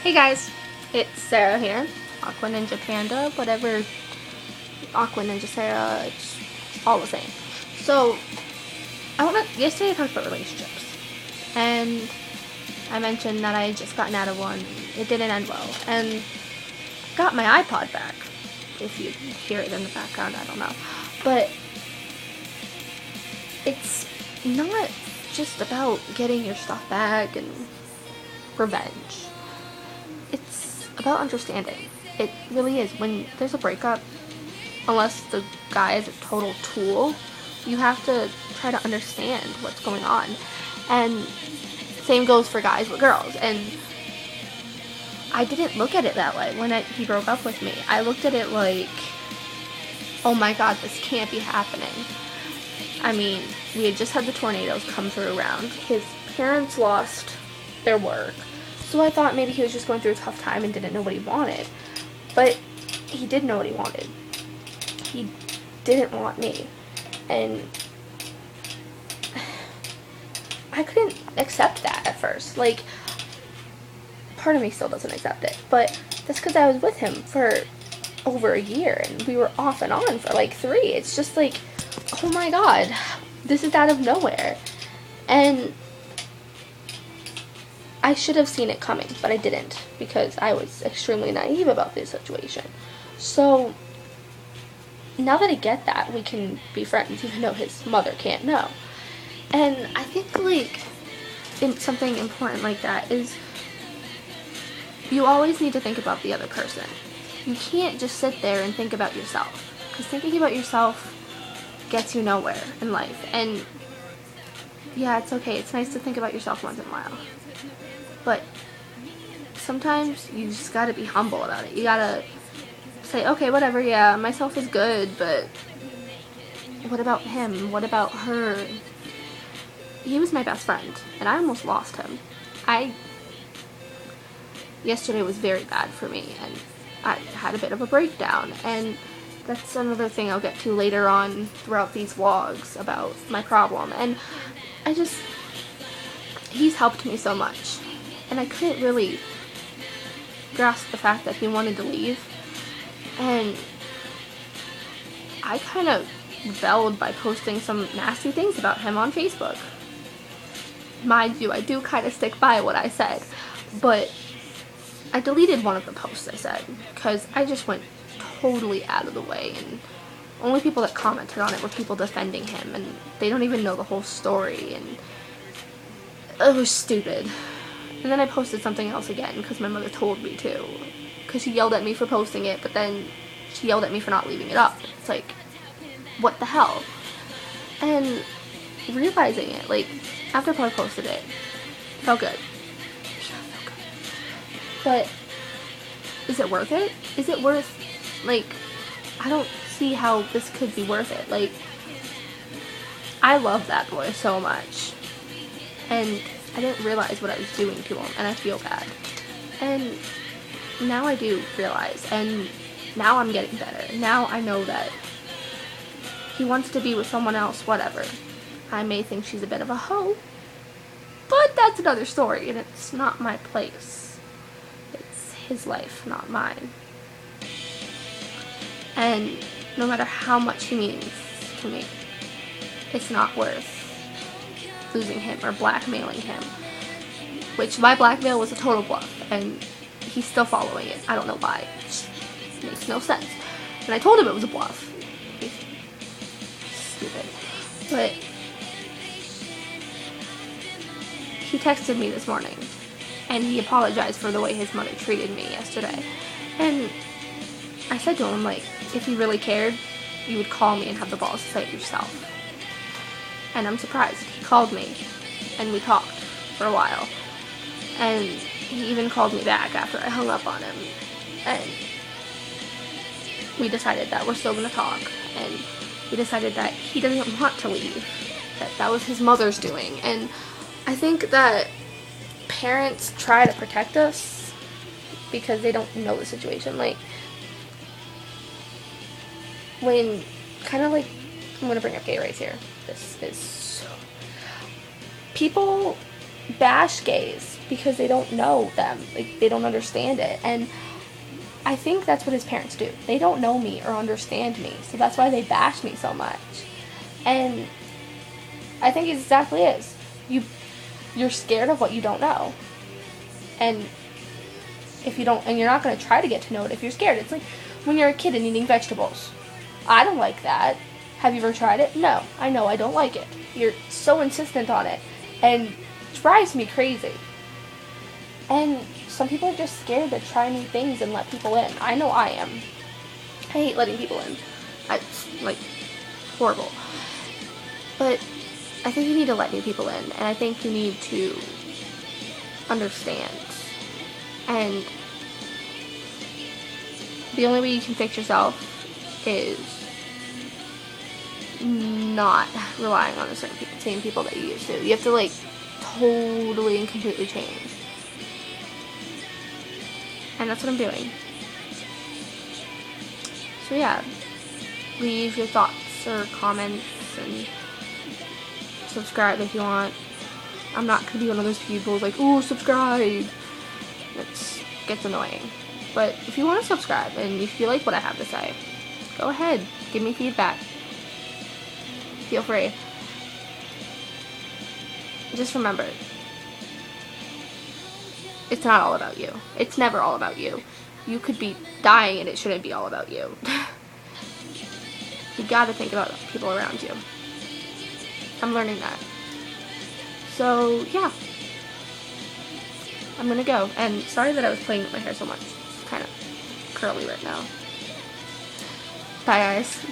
Hey guys, it's Sarah here, AquaNinjaPanda, whatever, AquaNinja Sarah, it's all the same. So, yesterday I talked about relationships, and I mentioned that I had just gotten out of one, it didn't end well, and got my iPod back. If you hear it in the background, I don't know. But it's not just about getting your stuff back and revenge. It's about understanding. It really is. When there's a breakup, unless the guy is a total tool, you have to try to understand what's going on. And same goes for guys with girls. And I didn't look at it that way when he broke up with me. I looked at it like, oh my god, this can't be happening. I mean, we had just had the tornadoes come through around. His parents lost their work. So I thought maybe he was just going through a tough time and didn't know what he wanted. But he did know what he wanted. He didn't want me. And I couldn't accept that at first. Like, part of me still doesn't accept it. But that's because I was with him for over a year. And we were off and on for like 3. It's just like, oh my god, this is out of nowhere. And I should have seen it coming, but I didn't, because I was extremely naive about this situation. So, now that I get that, we can be friends, even though his mother can't know. And I think, like, something important like that is, you always need to think about the other person. You can't just sit there and think about yourself, because thinking about yourself gets you nowhere in life. And, yeah, it's okay, it's nice to think about yourself once in a while. But sometimes you just gotta be humble about it. You gotta say, okay, whatever, yeah, myself is good, but what about him? What about her? He was my best friend, and I almost lost him. Yesterday was very bad for me, and I had a bit of a breakdown, and that's another thing I'll get to later on throughout these vlogs about my problem. And he's helped me so much. And I couldn't really grasp the fact that he wanted to leave. And I kind of rebelled by posting some nasty things about him on Facebook. Mind you, I do kind of stick by what I said. But I deleted one of the posts I said, because I just went totally out of the way. And only people that commented on it were people defending him. And they don't even know the whole story. And it was stupid. And then I posted something else again, because my mother told me to. Because she yelled at me for posting it, but then she yelled at me for not leaving it up. It's like, what the hell? And realizing it, like, after I posted it, felt good. But, is it worth it? Is it worth, like, I don't see how this could be worth it. Like, I love that boy so much. And I didn't realize what I was doing to him, and I feel bad. And now I do realize, and now I'm getting better. Now I know that he wants to be with someone else, whatever. I may think she's a bit of a hoe, but that's another story, and it's not my place. It's his life, not mine. And no matter how much he means to me, it's not worth losing him or blackmailing him, which my blackmail was a total bluff, and he's still following it. I don't know why. It just makes no sense. And I told him it was a bluff. He's stupid. But he texted me this morning, and he apologized for the way his mother treated me yesterday. And I said to him, like, if you really cared, you would call me and have the balls to say it yourself. And I'm surprised. He called me, and we talked for a while. And he even called me back after I hung up on him. And we decided that we're still going to talk. And we decided that he doesn't want to leave. That was his mother's doing. And I think that parents try to protect us because they don't know the situation. Like, when, kind of like, I'm going to bring up gay rights here. This is so... People bash gays because they don't know them. Like, they don't understand it. And I think that's what his parents do. They don't know me or understand me, so that's why they bash me so much. And I think it's exactly is. You're scared of what you don't know. And if you don't, and you're not going to try to get to know it if you're scared. It's like when you're a kid and eating vegetables. I don't like that. Have you ever tried it? No. I know I don't like it. You're so insistent on it. And it drives me crazy. And some people are just scared to try new things and let people in. I know I am. I hate letting people in. It's, like, horrible. But I think you need to let new people in. And I think you need to understand. And the only way you can fix yourself is not relying on the same people that you used to. You have to, like, totally and completely change. And that's what I'm doing. So yeah, leave your thoughts or comments and subscribe if you want. I'm not going to be one of those people like, oh, subscribe. It gets annoying. But if you want to subscribe and if you like what I have to say, go ahead. Give me feedback. Feel free. Just remember, it's not all about you. It's never all about you. You could be dying and it shouldn't be all about you. You gotta think about people around you. I'm learning that. So, yeah. I'm gonna go. And sorry that I was playing with my hair so much. It's kind of curly right now. Bye, guys.